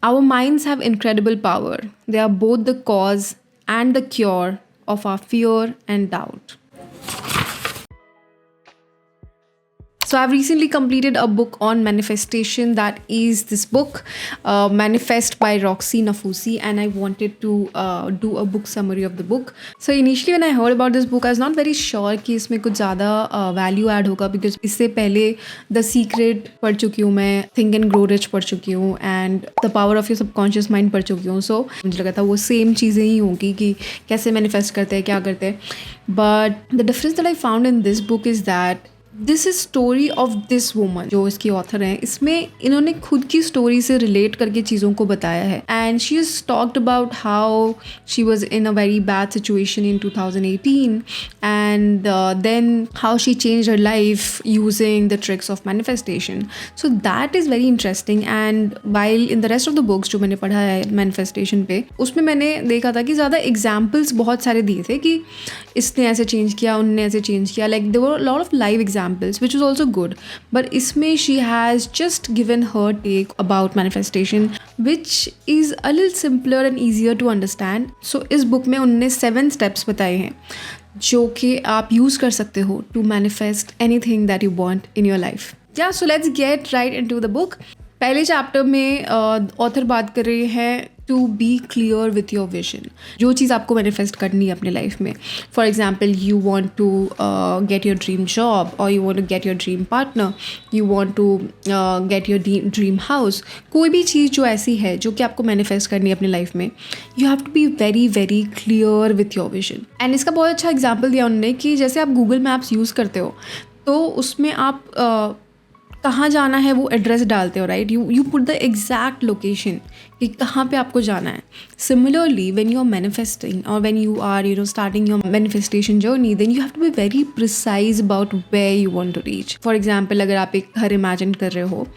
Our minds have incredible power. They are both the cause and the cure of our fear and doubt. So I've recently completed a book on manifestation. That is this book, Manifest by Roxie Nafousi, and I wanted to do a book summary of the book. So initially when I heard about this book, I was not very sure कि इसमें कुछ ज़्यादा value add होगा, because इससे पहले The Secret पढ़ चुकी हूँ मैं, Think and Grow Rich पढ़ चुकी हूँ, and The Power of Your Subconscious Mind पढ़ चुकी हूँ. So मुझे लगा था वो सेम चीज़ें ही होंगी कि कैसे manifest करते हैं, क्या करते हैं. But the difference that I found in this book is that this is story of this woman. जो इसकी ऑथर हैं, इसमें इन्होंने खुद की स्टोरी से रिलेट करके चीज़ों को बताया है. And she is talked about how she was in a very bad situation in 2018 and then how she change her life using the tricks of manifestation. So that is very interesting. And while in the rest of the books जो मैंने पढ़ा है manifestation पे, उसमें मैंने देखा था कि ज़्यादा एग्जाम्पल्स बहुत सारे दिए थे कि इसने ऐसे चेंज किया, उनने ऐसे चेंज किया. Like there were lot of live examples, which was also good, but isme she has just given her take about manifestation, which is a little simpler and easier to understand. So इस book में उन्होंने 7 steps बताए हैं जो कि आप use कर सकते हो to manifest anything that you want in your life. Yeah, so let's get right into the book. पहले चैप्टर में ऑथर बात कर रही है to be clear with your vision. जो चीज़ आपको मैनिफेस्ट करनी है अपने लाइफ में, for example you want to get your dream job, और you want to get your dream partner, you want to get your dream house. कोई भी चीज़ जो ऐसी है जो कि आपको मैनिफेस्ट करनी है अपनी लाइफ में, you have to be very very clear with your vision. And इसका बहुत अच्छा एग्जाम्पल दिया उन्होंने कि जैसे आप गूगल मैप्स यूज़ करते हो, तो उसमें आप कहाँ जाना है वो एड्रेस डालते हो, right. You put the exact location कि कहाँ पे आपको जाना है. Similarly when you are manifesting और when you are starting your manifestation journey, then you have to be very precise about where you want to reach. For example अगर आप एक घर इमेजिन कर रहे हो,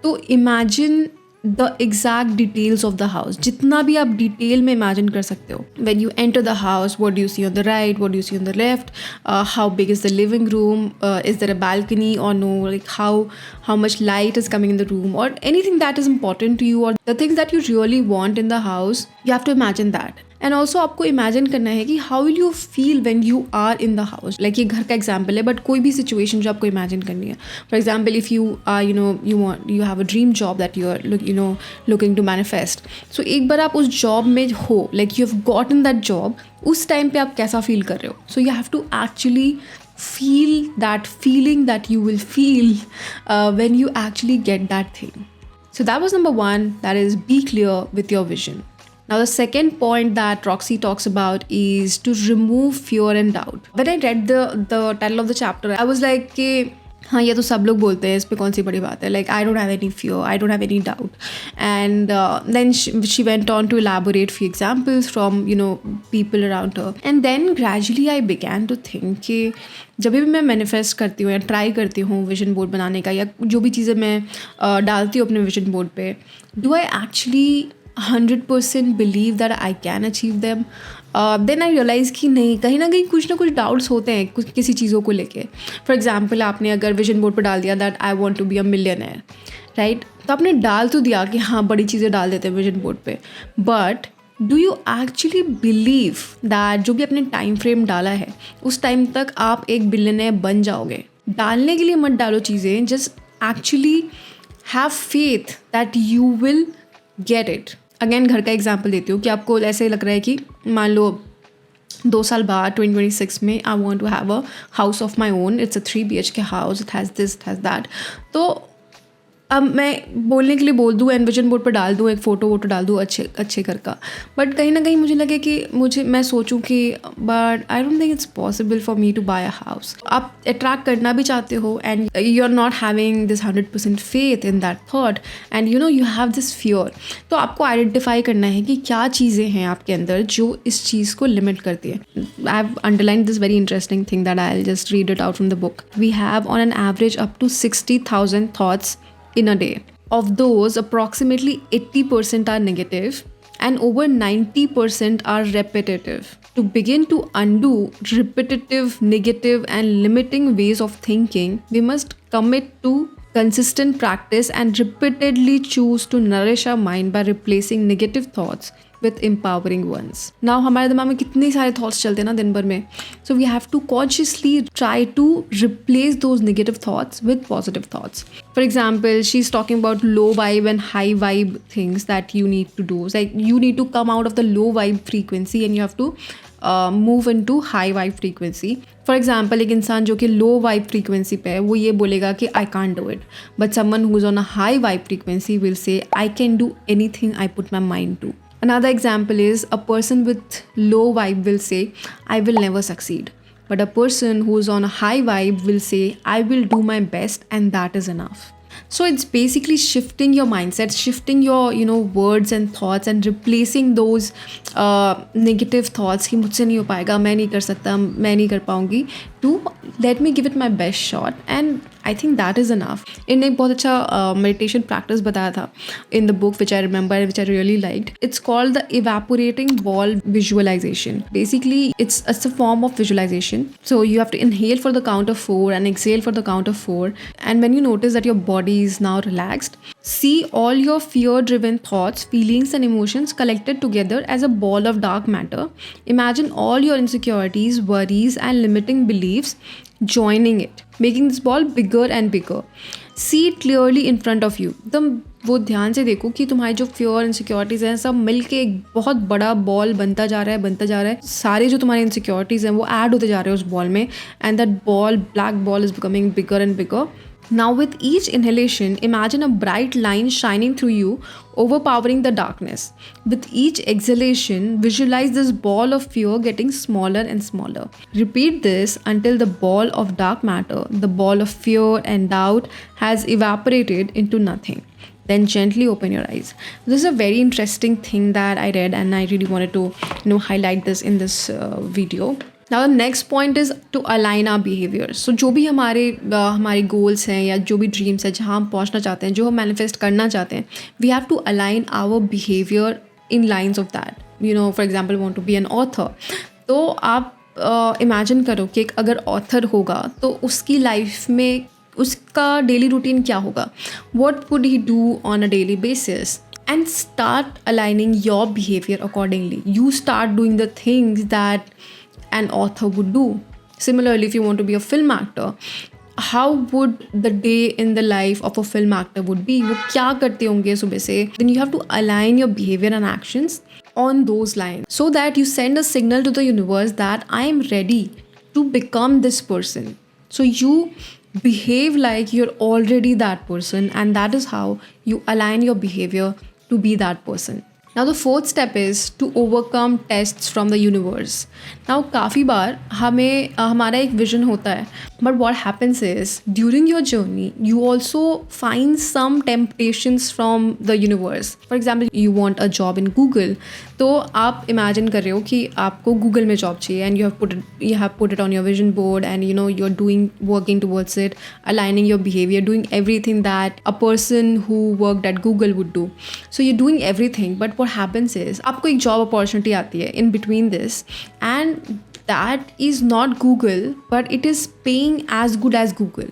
तो imagine the exact details of the house. जितना भी आप डिटेल में इमेजिन कर सकते हो. When you enter the house, what do you see on the right, what do you see on the left, how big is the living room, is there a balcony or no, like how much light is coming in the room, or anything that is important to you, or the things that you really want in the house. You have to imagine that. And also आपको imagine करना है कि how will you feel when you are in the house. Like ये घर का example है, but कोई भी सिचुएशन जो आपको इमेजिन करनी है. For example if you are you have a dream job that you are looking to manifest. So एक बार आप उस जॉब में हो, like you have got in that job, उस टाइम पे आप कैसा फील कर रहे हो. So you have to actually feel that feeling that you will feel when you actually get that thing. So that was number 1, that is be clear with your vision. Now the second point that Roxie talks about is to remove fear and doubt. When I read the title of the chapter, I was like कि हाँ ये तो सब लोग बोलते हैं, इस पे कौन सी बड़ी बात है. Like I don't have any fear, I don't have any doubt. And then she went on to elaborate few examples from people around her. And then gradually I began to think कि जब भी मैं manifest करती हूँ या try करती हूँ vision board बनाने का, या जो भी चीज़ें मैं डालती हूँ अपने विजन बोर्ड पे, do I actually 100% believe that I can achieve them. Then I realise कि नहीं, कहीं ना कहीं कुछ ना कुछ डाउट्स होते हैं कुछ किसी चीज़ों को लेके. फॉर एग्जाम्पल आपने अगर विजन बोर्ड पर डाल दिया that I want to be a millionaire, right, तो आपने डाल तो दिया कि हाँ बड़ी चीज़ें डाल देते हैं विजन बोर्ड पे, but do you actually believe that जो भी आपने टाइम फ्रेम डाला है उस टाइम तक आप एक बिलियनर बन जाओगे. डालने के लिए मत डालो चीज़ें, just actually have faith that you will get it. Again घर का एग्जाम्पल देती हूँ कि आपको ऐसे लग रहा है कि मान लो 2 साल बाद 2026 में I want to have a house of my own, it's a 3 BHK house, it has this, it has that. तो अब मैं बोलने के लिए बोल दूँ एंड विजन बोर्ड पर डाल दूँ, एक फ़ोटो डाल दूँ अच्छे घर का, बट कहीं ना कहीं मुझे लगे कि मैं सोचूं कि but I don't think it's possible for me to buy a house. आप अट्रैक्ट करना भी चाहते हो and you are not having this 100% faith in that thought, and you have this fear. तो आपको आइडेंटिफाई करना है कि क्या चीज़ें हैं आपके अंदर जो इस चीज़ को लिमिट करती है. I have underline this very interesting thing that I will just read it out from the book. We have on an average up to 60,000 thoughts in a day. Of those, approximately 80% are negative and over 90% are repetitive. To begin to undo repetitive, negative and limiting ways of thinking, we must commit to consistent practice and repeatedly choose to nourish our mind by replacing negative thoughts with empowering ones. Now हमारे दिमाग में कितने सारे thoughts चलते हैं ना दिन भर में, so we have to consciously try to replace those negative thoughts with positive thoughts. For example, she's talking about low vibe and high vibe things that you need to do. It's like you need to come out of the low vibe frequency and you have to move into high vibe frequency. For example, एक इंसान जो कि low vibe frequency पे है वो ये बोलेगा कि I can't do it, but someone who's on a high vibe frequency will say I can do anything I put my mind to. Another example is a person with low vibe will say I will never succeed, but a person who's on a high vibe will say I will do my best and that is enough. So it's basically shifting your mindset, shifting your words and thoughts and replacing those negative thoughts कि मुझसे नहीं हो पाएगा, मैं नहीं कर सकता, मैं नहीं कर पाऊंगी, to let me give it my best shot and I think that is enough. इन्होंने एक बहुत अच्छा meditation practice बताया था in the book which I remember, which I really liked. It's called the evaporating ball visualization. Basically, it's a form of visualization. So you have to inhale for the count of 4 and exhale for the count of 4. And when you notice that your body is now relaxed, see all your fear-driven thoughts, feelings and emotions collected together as a ball of dark matter. Imagine all your insecurities, worries and limiting beliefs joining it, making this ball bigger and bigger. See it clearly in front of you. एकदम वो ध्यान से देखो कि तुम्हारी जो fear insecurities हैं सब मिलके एक बहुत बड़ा बॉल बनता जा रहा है. सारे जो तुम्हारे इनसिक्योरिटीज़ हैं वो ऐड होते जा रहे हैं उस बॉल में and that ball, black ball is becoming bigger and bigger. Now with each inhalation, imagine a bright line shining through you, overpowering the darkness. With each exhalation, visualize this ball of fear getting smaller and smaller. Repeat this until the ball of dark matter, the ball of fear and doubt, has evaporated into nothing. Then gently open your eyes. This is a very interesting thing that I read and I really wanted to highlight this in this video. Now the next point is to align our behavior. So जो भी हमारे goals हैं या जो भी dreams हैं जहाँ हम पहुँचना चाहते हैं, जो हम manifest करना चाहते हैं, we have to align our behavior in lines of that. For example, want to be an author. तो आप imagine करो कि अगर author होगा तो उसकी life में उसका daily routine क्या होगा? What would he do on a daily basis? And start aligning your behavior accordingly. You start doing the things that an author would do. Similarly, if you want to be a film actor, how would the day in the life of a film actor would be? वो क्या करते होंगे सुबह से? Then you have to align your behavior and actions on those lines so that you send a signal to the universe that I am ready to become this person. So you behave like you're already that person and that is how you align your behavior to be that person. Now the fourth step is to overcome tests from the universe. Now काफ़ी बार हमारा एक vision होता है, but what happens is during your journey you also find some temptations from the universe. For example, you want a job in Google, तो आप imagine कर रहे हो कि आपको Google में job चाहिए and you have put it on your vision board and you're working towards it, aligning your behavior, doing everything that a person who worked at Google would do. So you're doing everything, but what happens is आपको एक job opportunity आती है in between this and that is not Google but it is paying as good as Google.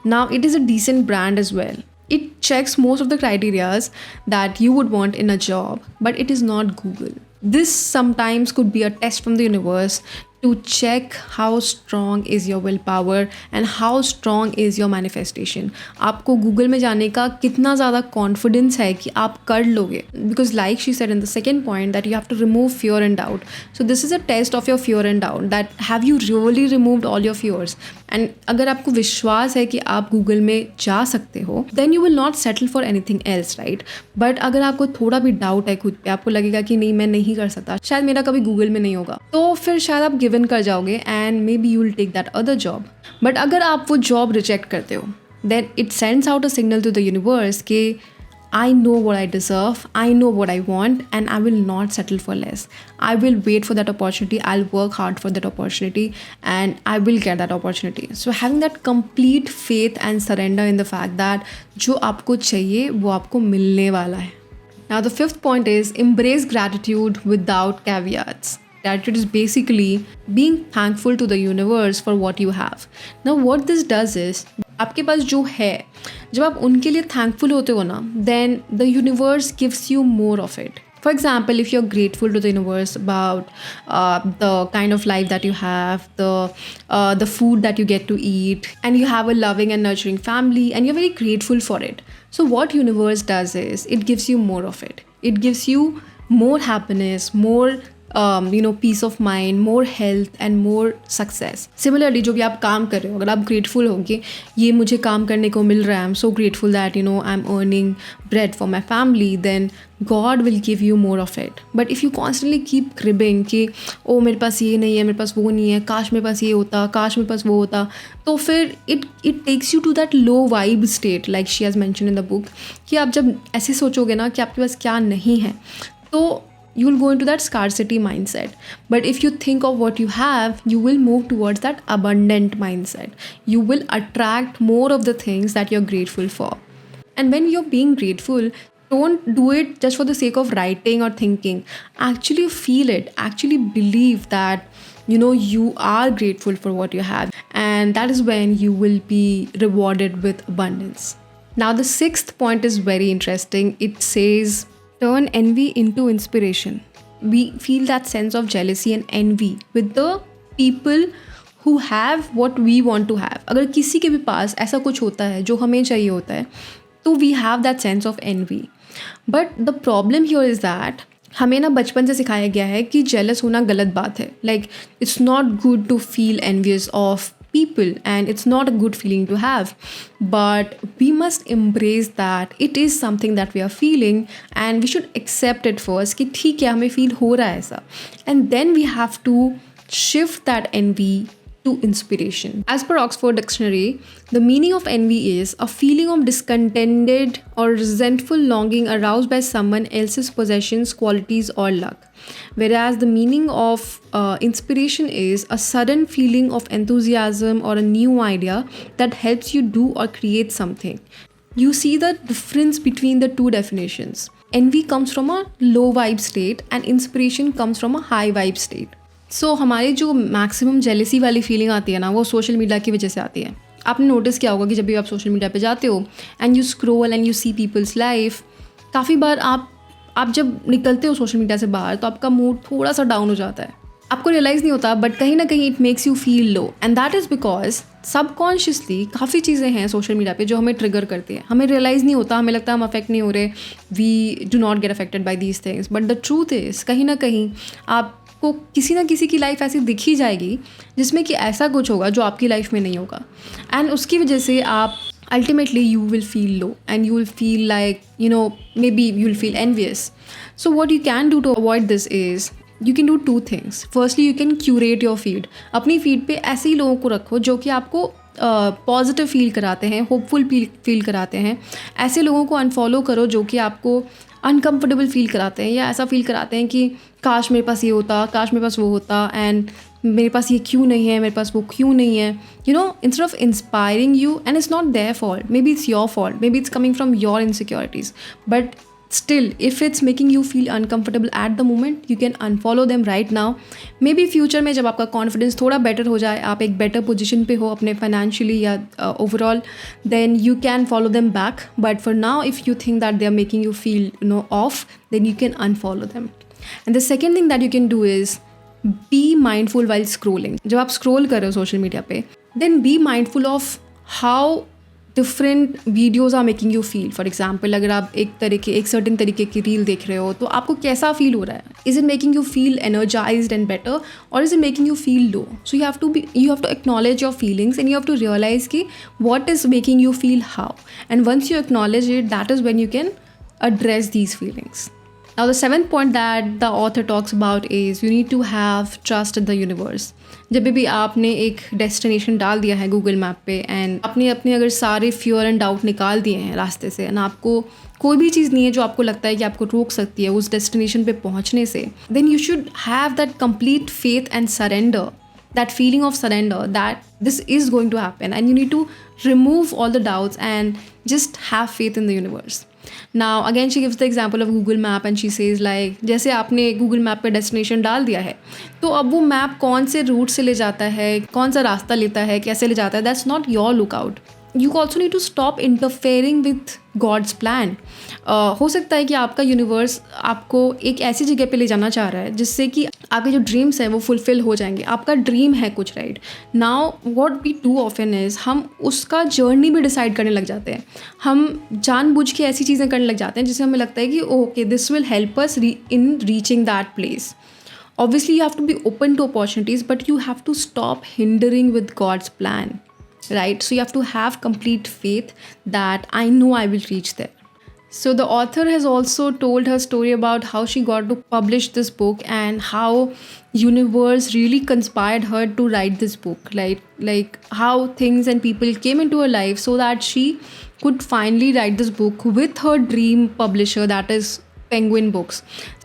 Now it is a decent brand as well. It checks most of the criterias that you would want in a job but it is not Google. This sometimes could be a test from the universe to check how strong is your willpower and how strong is your manifestation. आपको Google में जाने का कितना ज़्यादा confidence है कि आप कर लोगे. Because like she said in the second point that you have to remove fear and doubt. So this is a test of your fear and doubt that have you really removed all your fears. And अगर आपको विश्वास है कि आप Google में जा सकते हो then you will not settle for anything else, right? But अगर आपको थोड़ा भी doubt है खुद पे, आपको लगेगा कि नहीं मैं नहीं कर सकता, शायद मेरा कभी Google में नहीं होगा, तो फिर शायद आप गिवन कर जाओगे and maybe you will take that other job. But अगर आप वो job reject करते हो then it sends out a signal to the universe कि I know what I deserve, I know what I want and I will not settle for less. I will wait for that opportunity, I'll work hard for that opportunity and I will get that opportunity. So having that complete faith and surrender in the fact that जो आपको चाहिए वो आपको मिलने वाला है. Now the fifth point is embrace gratitude without caveats. Gratitude is basically being thankful to the universe for what you have. Now what this does is आपके पास जो है, जब आप उनके लिए थैंकफुल होते हो ना, then the universe gives you more of it. For example, if you're grateful to the universe about the kind of life that you have, the food that you get to eat, and you have a loving and nurturing family, and you're very grateful for it. So what universe does is it gives you more of it. It gives you more happiness, more peace of mind, more health and more success. Similarly, जो भी आप काम कर रहे हो, अगर आप grateful होगे, ये मुझे काम करने को मिल रहा है, I'm so grateful that I'm earning bread for my family, then God will give you more of it. But if you constantly keep cribbing कि ओ मेरे पास ये नहीं है, मेरे पास वो नहीं है, काश मेरे पास ये होता, काश मेरे पास वो होता, तो फिर it takes you to that low vibe state, like she has mentioned in the book, कि आप जब ऐसे सोचोगे ना कि आपके पास क्या नहीं है, तो you will go into that scarcity mindset. But if you think of what you have, you will move towards that abundant mindset. You will attract more of the things that you're grateful for. And when you're being grateful, don't do it just for the sake of writing or thinking. Actually feel it. Actually believe that you are grateful for what you have, and that is when you will be rewarded with abundance. Now the sixth point is very interesting. It says, turn envy into inspiration. We feel that sense of jealousy and envy with the people who have what we want to have. अगर किसी के भी पास ऐसा कुछ होता है जो हमें चाहिए होता है, तो we have that sense of envy. But the problem here is that हमें ना बचपन से सिखाया गया है कि जेलस होना गलत बात है. Like it's not good to feel envious of people, and it's not a good feeling to have, but we must embrace that it is something that we are feeling, and we should accept it first कि ठीक है हमें feel हो रहा है ऐसा, and then we have to shift that envy to inspiration. As per Oxford Dictionary, the meaning of envy is a feeling of discontented or resentful longing aroused by someone else's possessions, qualities, or luck. Whereas the meaning of inspiration is a sudden feeling of enthusiasm or a new idea that helps you do or create something. You see the difference between the two definitions. Envy comes from a low vibe state and inspiration comes from a high vibe state. So हमारी जो maximum jealousy वाली feeling आती है ना, वो social media की वजह से आती है. आपने नोटिस किया होगा कि जब भी आप सोशल मीडिया पे जाते हो and you scroll and you see people's life, काफ़ी बार आप जब निकलते हो सोशल मीडिया से बाहर तो आपका मूड थोड़ा सा डाउन हो जाता है. आपको रियलाइज़ नहीं होता, बट कहीं ना कहीं it makes you feel low, and that is because subconsciously काफ़ी चीज़ें हैं सोशल मीडिया पे जो हमें ट्रिगर करती हैं. हमें रियलाइज़ नहीं होता, हमें लगता है हम अफेक्ट नहीं हो रहे, we do not get affected by these things, but the truth is कहीं ना कहीं आपको किसी ना किसी की लाइफ ऐसी दिखी जाएगी जिसमें कि ऐसा कुछ होगा जो आपकी लाइफ में नहीं होगा, एंड उसकी वजह से आप ultimately you will feel low and you will feel like maybe you will feel envious. So what you can do to avoid this is you can do two things. Firstly, you can curate your feed. अपनी feed पे ऐसे ही लोगों को रखो जो कि आपको positive feel कराते हैं, होपफुल फील कराते हैं. ऐसे लोगों को अनफॉलो करो जो कि आपको अनकम्फर्टेबल फील कराते हैं या ऐसा फील कराते हैं कि काश मेरे पास ये होता, काश मेरे पास वो होता, एंड मेरे पास ये क्यों नहीं है, मेरे पास वो क्यों नहीं है. Instead of inspiring you, and it's not their fault, maybe it's your fault, maybe it's coming from your insecurities, but still if it's making you feel uncomfortable at the moment, you can unfollow them right now. Maybe future में जब आपका confidence थोड़ा better हो जाए, आप एक better position पे हो अपने फाइनेंशियली या overall, then you can follow them back. But for now, if you think that they are making you feel off, then you can unfollow them. And the second thing that you can do is be mindful while scrolling. जब आप scroll कर रहे हो social media पे, then be mindful of how different videos are making you feel. For example, अगर आप एक certain तरीके की रील देख रहे हो तो आपको कैसा फील हो रहा है. Is it making you feel energized and better, or is it making you feel low? So you have to acknowledge your feelings, and you have to realize कि what is making you feel how. And once you acknowledge it, that is when you can address these feelings. Now the seventh point that the author talks about is you need to have trust in the universe. जब भी आपने एक destination डाल दिया है Google map पे and आपने अपने अगर सारे फियर एंड डाउट निकाल दिए हैं रास्ते से, एंड आपको कोई भी चीज़ नहीं है जो आपको लगता है कि आपको रोक सकती है उस डेस्टिनेशन पे पहुंचने से, then you should have that complete faith and surrender, that feeling of surrender that this is going to happen, and you need to remove all the doubts and just have faith in the universe. Now again she gives the example of Google Map and she says like जैसे आपने Google Map पे destination डाल दिया है तो अब वो map कौन से रूट से ले जाता है, कौन सा रास्ता लेता है, कैसे ले जाता है, that's not your lookout. you also need to stop interfering with God's plan. हो सकता है कि आपका यूनिवर्स आपको एक ऐसी जगह पे ले जाना चाह रहा है जिससे कि आपके जो ड्रीम्स हैं वो फुलफिल हो जाएंगे. आपका ड्रीम है कुछ, right. Now what we do often is हम उसका जर्नी भी डिसाइड करने लग जाते हैं. हम जानबूझ के ऐसी चीज़ें करने लग जाते हैं जिससे हमें लगता है कि okay this will help us in reaching that place. Obviously, you have to be open to opportunities, but you have to stop hindering with God's plan, right? So you have to have complete faith that I know I will reach there. So the author has also told her story about how she got to publish this book and how universe really conspired her to write this book. Like how things and people came into her life so that she could finally write this book with her dream publisher, that is Penguin Books.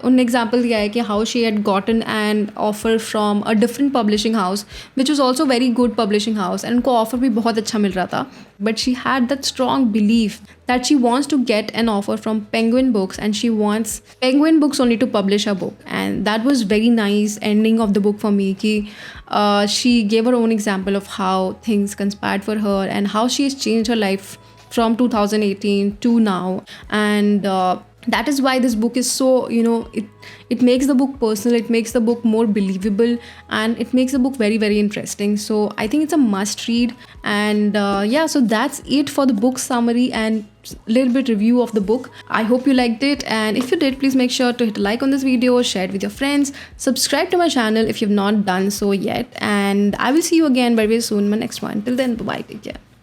उन्होंने example दिया है कि how she had gotten an offer from a different publishing house which was also very good publishing house, and उनको offer भी बहुत अच्छा मिल रहा था. But she had that strong believe that she wants to get an offer from Penguin Books and she wants Penguin Books only to publish a book. And that was very nice ending of the book for me कि she gave her own example of how things conspired for her and how she has changed her life from 2018 to now. And that is why this book is so, it makes the book personal, it makes the book more believable, and it makes the book very, very interesting. So I think it's a must read. And yeah, so that's it for the book summary and little bit review of the book. I hope you liked it, and if you did, please make sure to hit a like on this video, share it with your friends, subscribe to my channel if you've not done so yet, and I will see you again very, very soon in my next one. Till then, bye bye, take care.